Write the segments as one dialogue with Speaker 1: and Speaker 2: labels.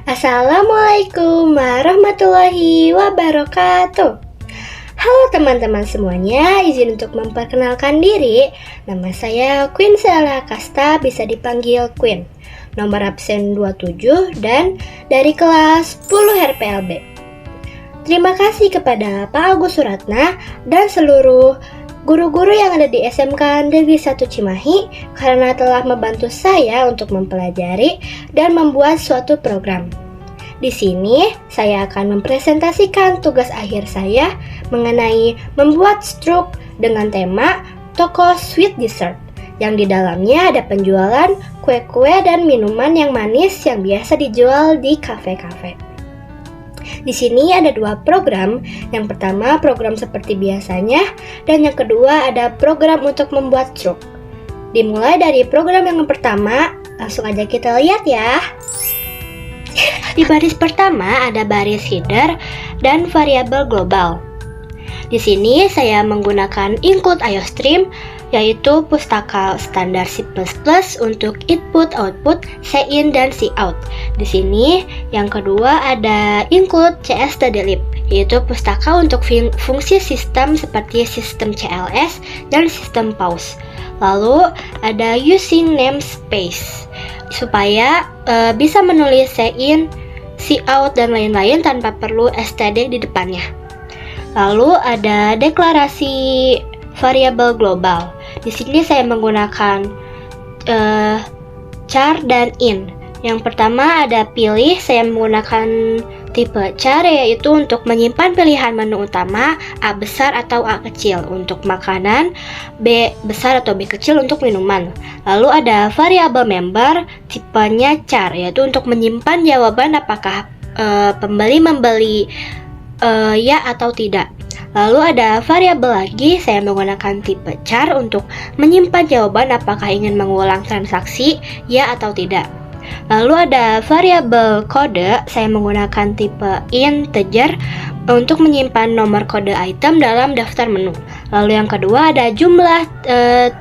Speaker 1: Assalamualaikum warahmatullahi wabarakatuh. Halo teman-teman semuanya, izin untuk memperkenalkan diri. Nama saya Queen Sela Kasta, bisa dipanggil Queen. Nomor absen 27 dan dari kelas 10 RPLB. Terima kasih kepada Pak Agus Suratna dan seluruh guru-guru yang ada di SMK Negeri 1 Cimahi karena telah membantu saya untuk mempelajari dan membuat suatu program. Di sini saya akan mempresentasikan tugas akhir saya mengenai membuat struk dengan tema toko sweet dessert yang di dalamnya ada penjualan kue-kue dan minuman yang manis yang biasa dijual di kafe-kafe. Di sini ada dua program. Yang pertama program seperti biasanya dan yang kedua ada program untuk membuat struk. Dimulai dari program yang pertama, langsung aja kita lihat ya. Di baris pertama ada baris header dan variabel global. Di sini saya menggunakan include IOStream, yaitu pustaka standar C++ untuk input, output, cin dan cout. Di sini yang kedua ada include cstdlib, yaitu pustaka untuk fungsi sistem seperti sistem CLS dan sistem pause. Lalu ada using namespace supaya bisa menulis cin, cout dan lain-lain tanpa perlu std di depannya. Lalu ada deklarasi variabel global. Di sini saya menggunakan char dan in. Yang pertama ada pilih, saya menggunakan tipe char, yaitu untuk menyimpan pilihan menu utama A besar atau A kecil untuk makanan, B besar atau B kecil untuk minuman. Lalu ada variabel member, tipenya char, yaitu untuk menyimpan jawaban apakah pembeli membeli ya atau tidak. Lalu ada variabel lagi, saya menggunakan tipe char untuk menyimpan jawaban apakah ingin mengulang transaksi ya atau tidak. Lalu ada variabel kode, saya menggunakan tipe integer untuk menyimpan nomor kode item dalam daftar menu. Lalu yang kedua ada jumlah,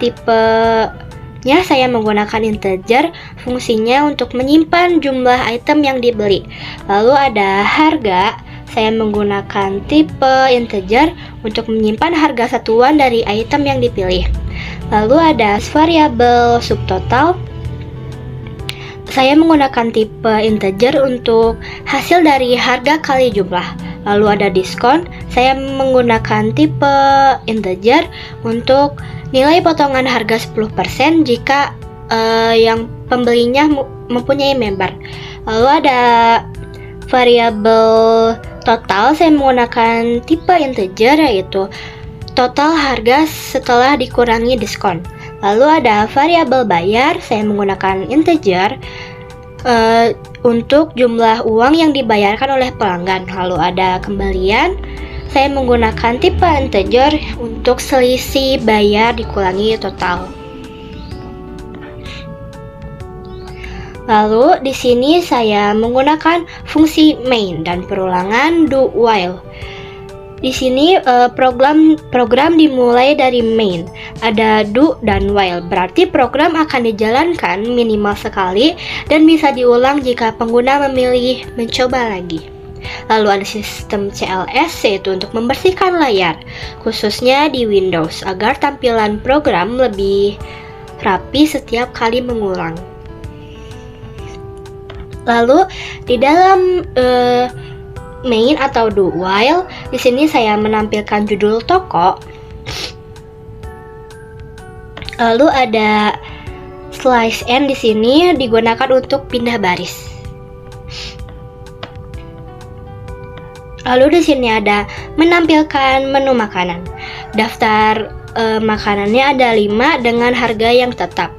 Speaker 1: tipenya saya menggunakan integer, fungsinya untuk menyimpan jumlah item yang dibeli. Lalu ada harga, saya menggunakan tipe integer untuk menyimpan harga satuan dari item yang dipilih. Lalu ada variabel subtotal, saya menggunakan tipe integer untuk hasil dari harga kali jumlah. Lalu ada diskon, saya menggunakan tipe integer untuk nilai potongan harga 10% jika yang pembelinya mempunyai member. Lalu ada variabel total, saya menggunakan tipe integer, yaitu total harga setelah dikurangi diskon. Lalu ada variabel bayar, saya menggunakan integer untuk jumlah uang yang dibayarkan oleh pelanggan. Lalu ada kembalian, saya menggunakan tipe integer untuk selisih bayar dikurangi total. Lalu di sini saya menggunakan fungsi main dan perulangan do while. Di sini program dimulai dari main, ada do dan while, berarti program akan dijalankan minimal sekali dan bisa diulang jika pengguna memilih mencoba lagi. Lalu ada sistem CLS, yaitu untuk membersihkan layar, khususnya di Windows, agar tampilan program lebih rapi setiap kali mengulang. Lalu di dalam main atau do while, di sini saya menampilkan judul toko. Lalu ada slash n, di sini digunakan untuk pindah baris. Lalu di sini ada menampilkan menu makanan. Daftar makanannya ada 5 dengan harga yang tetap.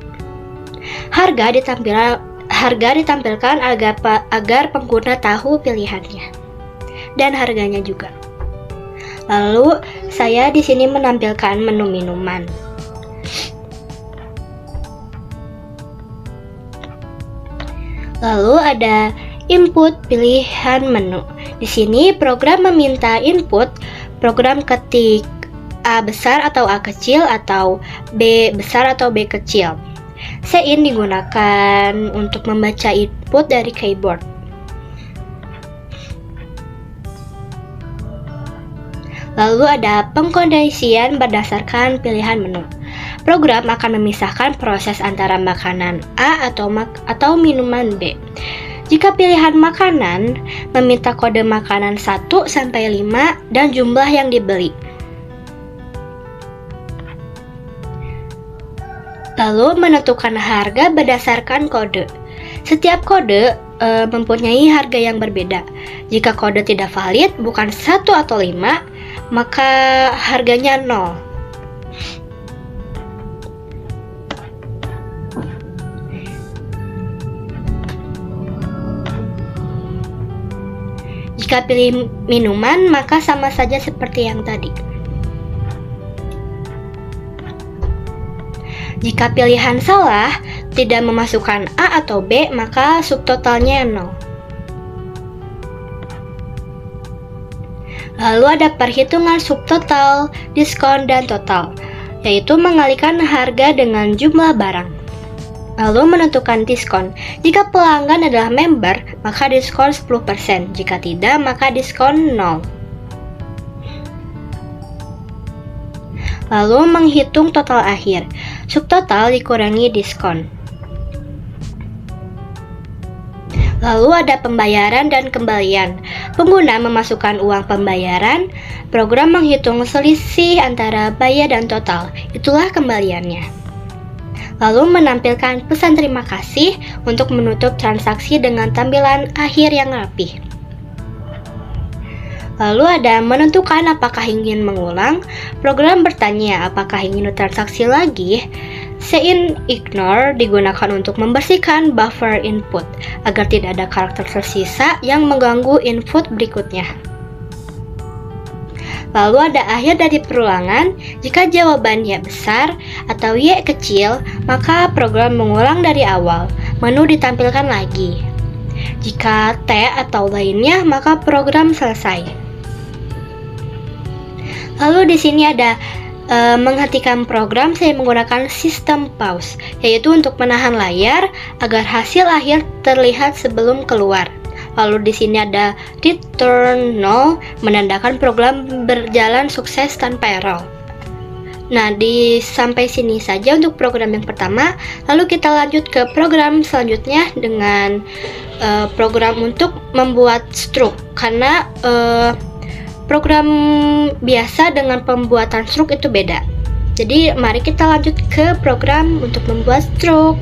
Speaker 1: Harga ditampilkan agar pengguna tahu pilihannya dan harganya juga. Lalu saya di sini menampilkan menu minuman. Lalu ada input pilihan menu. Di sini program meminta input, program ketik A besar atau A kecil atau B besar atau B kecil. Cin digunakan untuk membaca input dari keyboard. Lalu ada pengkondisian berdasarkan pilihan menu. Program akan memisahkan proses antara makanan A atau minuman B. Jika pilihan makanan meminta kode makanan 1 sampai 5 dan jumlah yang dibeli. Lalu menentukan harga berdasarkan kode. Setiap kode mempunyai harga yang berbeda. Jika kode tidak valid, bukan 1 atau 5, maka harganya 0. Jika pilih minuman, maka sama saja seperti yang tadi. Jika pilihan salah, tidak memasukkan A atau B, maka subtotalnya 0. Lalu ada perhitungan subtotal, diskon, dan total, yaitu mengalihkan harga dengan jumlah barang. Lalu menentukan diskon. Jika pelanggan adalah member, maka diskon 10%. Jika tidak, maka diskon 0. Lalu menghitung total akhir. Subtotal dikurangi diskon. Lalu ada pembayaran dan kembalian. Pengguna memasukkan uang pembayaran, program menghitung selisih antara bayar dan total. Itulah kembaliannya. Lalu menampilkan pesan terima kasih untuk menutup transaksi dengan tampilan akhir yang rapih. Lalu ada menentukan apakah ingin mengulang. Program bertanya apakah ingin transaksi lagi. Sein ignore digunakan untuk membersihkan buffer input agar tidak ada karakter tersisa yang mengganggu input berikutnya. Lalu ada akhir dari perulangan. Jika jawaban Y besar atau Y kecil, maka program mengulang dari awal. Menu ditampilkan lagi. Jika T atau lainnya, maka program selesai. Lalu di sini ada menghentikan program. Saya menggunakan sistem pause, yaitu untuk menahan layar agar hasil akhir terlihat sebelum keluar. Lalu di sini ada return 0, menandakan program berjalan sukses tanpa error. Nah, sampai sini saja untuk program yang pertama. Lalu kita lanjut ke program selanjutnya dengan program untuk membuat struct. Karena program biasa dengan pembuatan struct itu beda. Jadi mari kita lanjut ke program untuk membuat struct.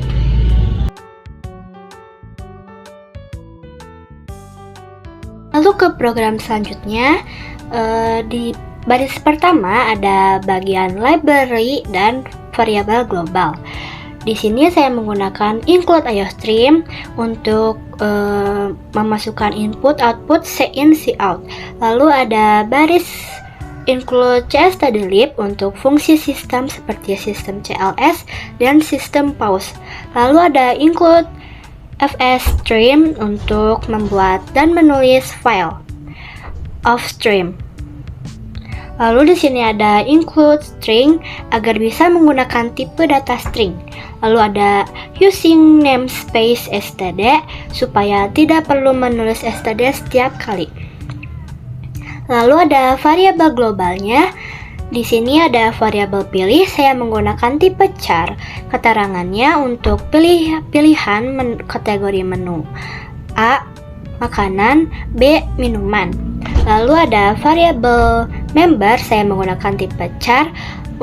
Speaker 1: Lalu ke program selanjutnya, di baris pertama ada bagian library dan variabel global. Di sini saya menggunakan include IOStream untuk memasukkan input, output, sein, cout. Lalu ada baris include cstdlib untuk fungsi sistem seperti sistem CLS dan sistem pause. Lalu ada include fstream untuk membuat dan menulis file offstream. Lalu di sini ada include string agar bisa menggunakan tipe data string. Lalu ada using namespace std supaya tidak perlu menulis std setiap kali. Lalu ada variabel globalnya. Di sini ada variabel pilih. Saya menggunakan tipe char. Keterangannya untuk pilihan kategori menu. A. Makanan. B. Minuman. Lalu ada variabel member. Saya menggunakan tipe char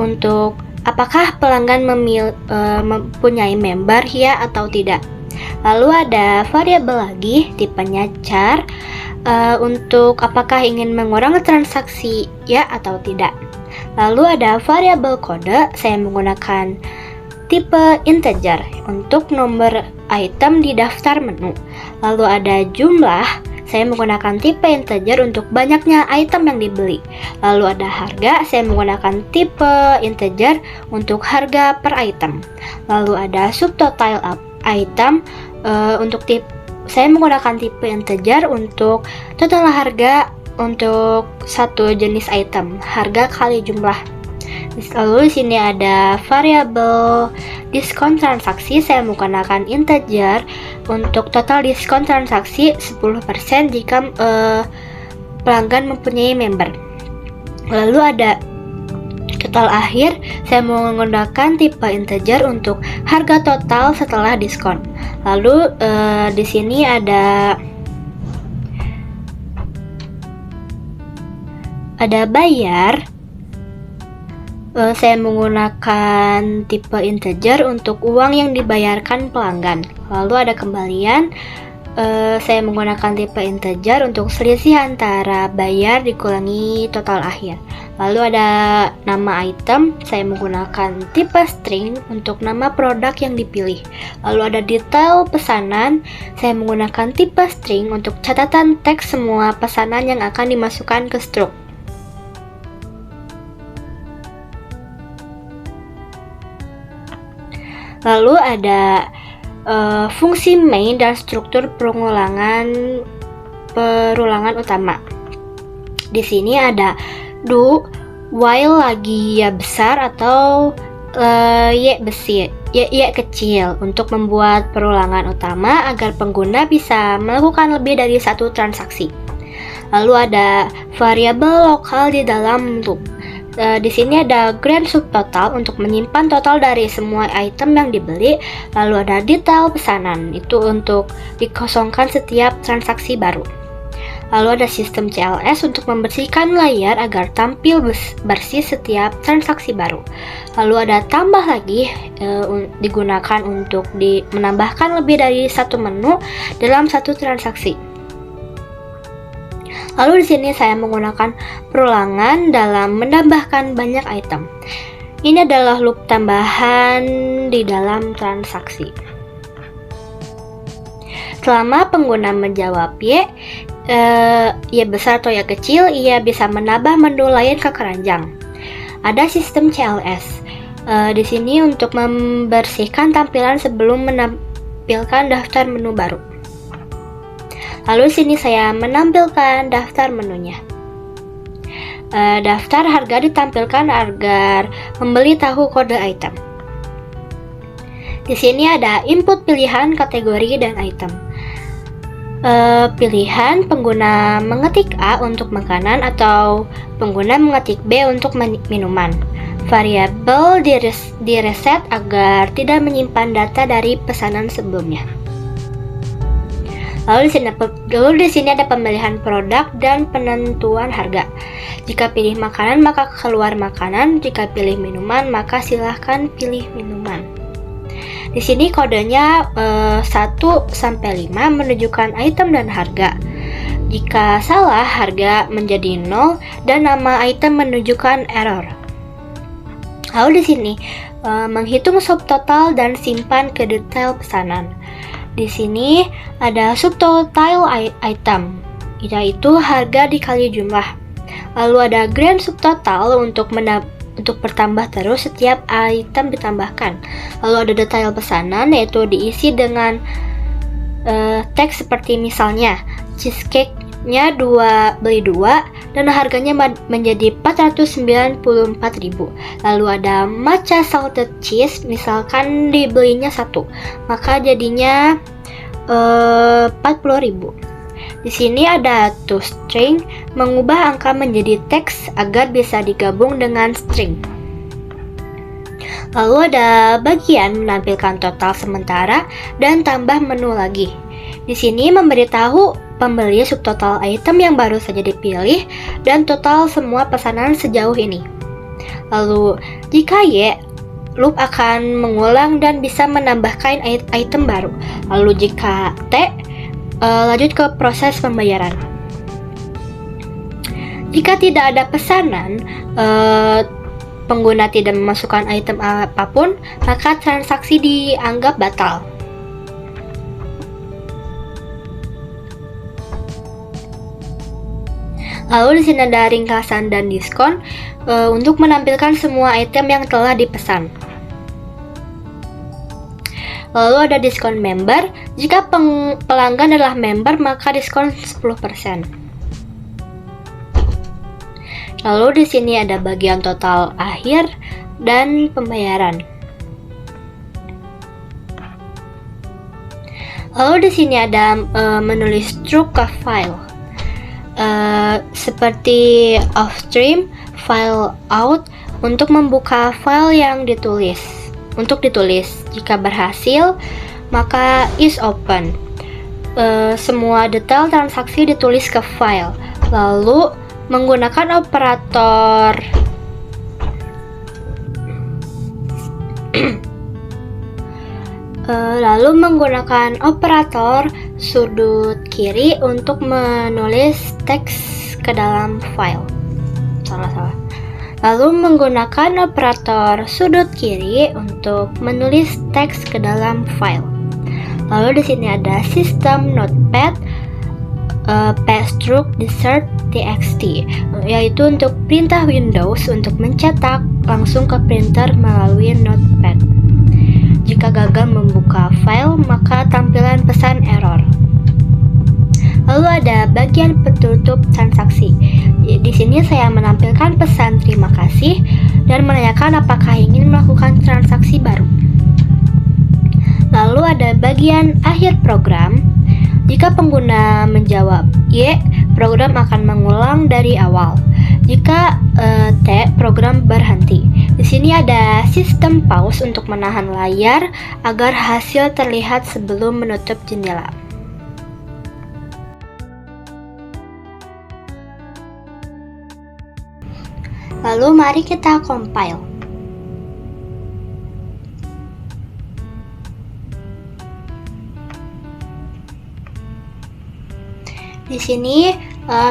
Speaker 1: untuk apakah pelanggan mempunyai member ya atau tidak. Lalu ada variabel lagi tipenya char untuk apakah ingin mengurangi transaksi ya atau tidak. Lalu ada variabel kode. Saya menggunakan tipe integer untuk nomor item di daftar menu. Lalu ada jumlah. Saya menggunakan tipe integer untuk banyaknya item yang dibeli. Lalu ada harga. Saya menggunakan tipe integer untuk harga per item. Lalu ada subtotal item saya menggunakan tipe integer untuk total harga untuk satu jenis item, harga kali jumlah. Lalu di sini ada variabel diskon transaksi. Saya menggunakan integer untuk total diskon transaksi 10% jika pelanggan mempunyai member. Lalu ada total akhir, saya menggunakan tipe integer untuk harga total setelah diskon. Lalu di sini ada bayar. Saya menggunakan tipe integer untuk uang yang dibayarkan pelanggan. Lalu ada kembalian. Saya menggunakan tipe integer untuk selisih antara bayar dikurangi total akhir. Lalu ada nama item, saya menggunakan tipe string untuk nama produk yang dipilih. Lalu ada detail pesanan, saya menggunakan tipe string untuk catatan teks semua pesanan yang akan dimasukkan ke struk. Lalu ada fungsi main dan struktur perulangan utama. Di sini ada do, while lagi ya besar atau y kecil untuk membuat perulangan utama agar pengguna bisa melakukan lebih dari satu transaksi. Lalu ada variabel lokal di dalam loop. Di sini ada grand subtotal untuk menyimpan total dari semua item yang dibeli. Lalu ada detail pesanan, itu untuk dikosongkan setiap transaksi baru. Lalu ada sistem CLS untuk membersihkan layar agar tampil bersih setiap transaksi baru. Lalu ada tambah lagi, digunakan untuk menambahkan lebih dari satu menu dalam satu transaksi. Lalu di sini saya menggunakan perulangan dalam menambahkan banyak item. Ini adalah loop tambahan di dalam transaksi. Selama pengguna menjawab Y besar atau Y kecil, ia bisa menambah menu lain ke keranjang. Ada sistem CLS. Di sini untuk membersihkan tampilan sebelum menampilkan daftar menu baru. Lalu sini saya menampilkan daftar menunya. Daftar harga ditampilkan agar membeli tahu kode item. Di sini ada input pilihan, kategori, dan item. Pilihan pengguna mengetik A untuk makanan atau pengguna mengetik B untuk minuman. Variabel direset agar tidak menyimpan data dari pesanan sebelumnya. Lalu di sini ada pemilihan produk dan penentuan harga. Jika pilih makanan maka keluar makanan, jika pilih minuman maka silahkan pilih minuman. Di sini kodenya 1 sampai 5 menunjukkan item dan harga. Jika salah, harga menjadi 0 dan nama item menunjukkan error. Lalu di sini menghitung subtotal dan simpan ke detail pesanan. Di sini ada subtotal item, yaitu harga dikali jumlah. Lalu ada grand subtotal untuk bertambah terus setiap item ditambahkan. Lalu ada detail pesanan, yaitu diisi dengan teks seperti misalnya cheesecake-nya beli 2 dan harganya menjadi 494.000. Lalu ada matcha salted cheese, misalkan dibelinya 1, maka jadinya 40.000. Di sini ada toString, mengubah angka menjadi teks agar bisa digabung dengan string. Lalu ada bagian menampilkan total sementara dan tambah menu lagi. Di sini memberitahu pembeli subtotal item yang baru saja dipilih dan total semua pesanan sejauh ini. Lalu jika Y, loop akan mengulang dan bisa menambahkan item baru. Lalu jika T, lanjut ke proses pembayaran. Jika tidak ada pesanan, pengguna tidak memasukkan item apapun, maka transaksi dianggap batal. Lalu di sini ada ringkasan dan diskon untuk menampilkan semua item yang telah dipesan. Lalu ada diskon member. Jika pelanggan adalah member, maka diskon 10%. Lalu di sini ada bagian total akhir dan pembayaran. Lalu di sini ada menulis struk ke file. Seperti off-stream, file out untuk membuka file yang ditulis. Untuk ditulis, jika berhasil, maka is open. Semua detail transaksi ditulis ke file. Lalu menggunakan operator sudut kiri untuk menulis teks ke dalam file. Salah. Lalu menggunakan operator sudut kiri untuk menulis teks ke dalam file. Lalu di sini ada sistem notepad paste-stroke-insert-txt, yaitu untuk perintah Windows untuk mencetak langsung ke printer melalui notepad. Jika gagal membuka file, maka tampilan pesan error. Lalu ada bagian penutup transaksi. Di sini saya menampilkan pesan terima kasih dan menanyakan apakah ingin melakukan transaksi baru. Lalu ada bagian akhir program. Jika pengguna menjawab Y, program akan mengulang dari awal. Jika T, program berhenti. Di sini ada sistem pause untuk menahan layar agar hasil terlihat sebelum menutup jendela. Lalu mari kita compile. Di sini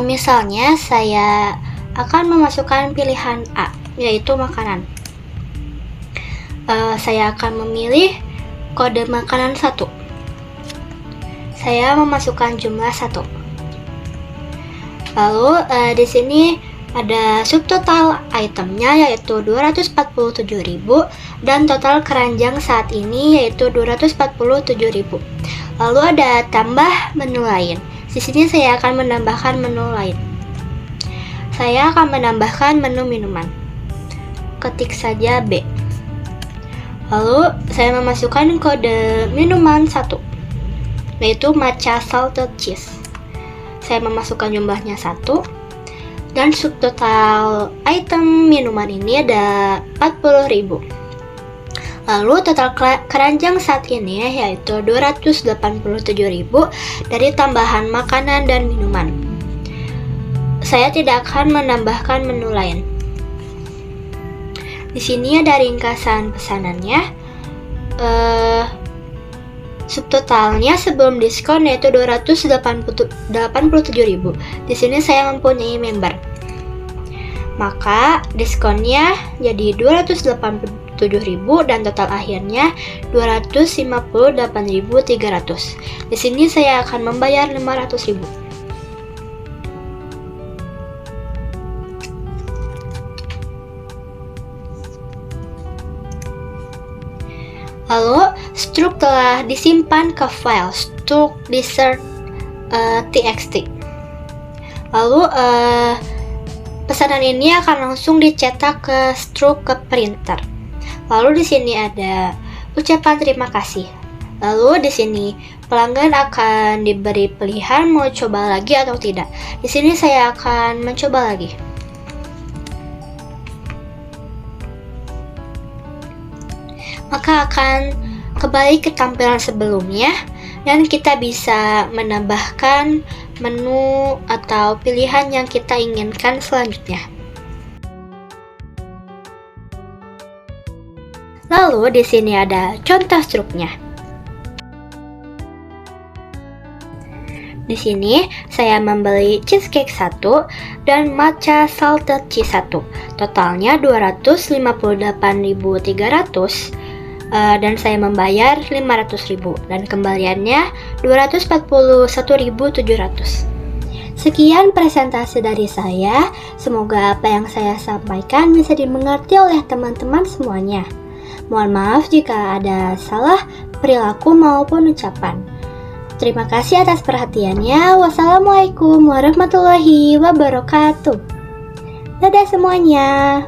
Speaker 1: misalnya saya akan memasukkan pilihan A, yaitu makanan. Saya akan memilih kode makanan 1. Saya memasukkan jumlah 1. Lalu di sini ada subtotal itemnya yaitu 247.000 dan total keranjang saat ini yaitu 247.000. Lalu ada tambah menu lain. Di sini saya akan menambahkan menu lain. Saya akan menambahkan menu minuman. Ketik saja B. Lalu saya memasukkan kode minuman 1, yaitu matcha salted cheese. Saya memasukkan jumlahnya 1 dan subtotal item minuman ini ada 40.000. Lalu total keranjang saat ini yaitu 287.000 dari tambahan makanan dan minuman. Saya tidak akan menambahkan menu lain. Di sini ada ringkasan pesanannya. Subtotalnya sebelum diskon yaitu 287.000. Di sini saya mempunyai member. Maka diskonnya jadi 287.000 dan total akhirnya 258.300. Di sini saya akan membayar 500.000. Lalu struk telah disimpan ke file struct-insert-txt. Lalu pesanan ini akan langsung dicetak ke struk ke printer. Lalu di sini ada ucapan terima kasih. Lalu di sini pelanggan akan diberi pilihan mau coba lagi atau tidak. Di sini saya akan mencoba lagi. Maka akan kembali ke tampilan sebelumnya dan kita bisa menambahkan menu atau pilihan yang kita inginkan selanjutnya. Lalu di sini ada contoh struknya. Di sini saya membeli cheesecake 1 dan matcha salted cheese 1. Totalnya 258.300 dan saya membayar 500.000 dan kembaliannya 241.700. Sekian presentasi dari saya. Semoga apa yang saya sampaikan bisa dimengerti oleh teman-teman semuanya. Mohon maaf jika ada salah perilaku maupun ucapan. Terima kasih atas perhatiannya. Wassalamualaikum warahmatullahi wabarakatuh. Dadah semuanya.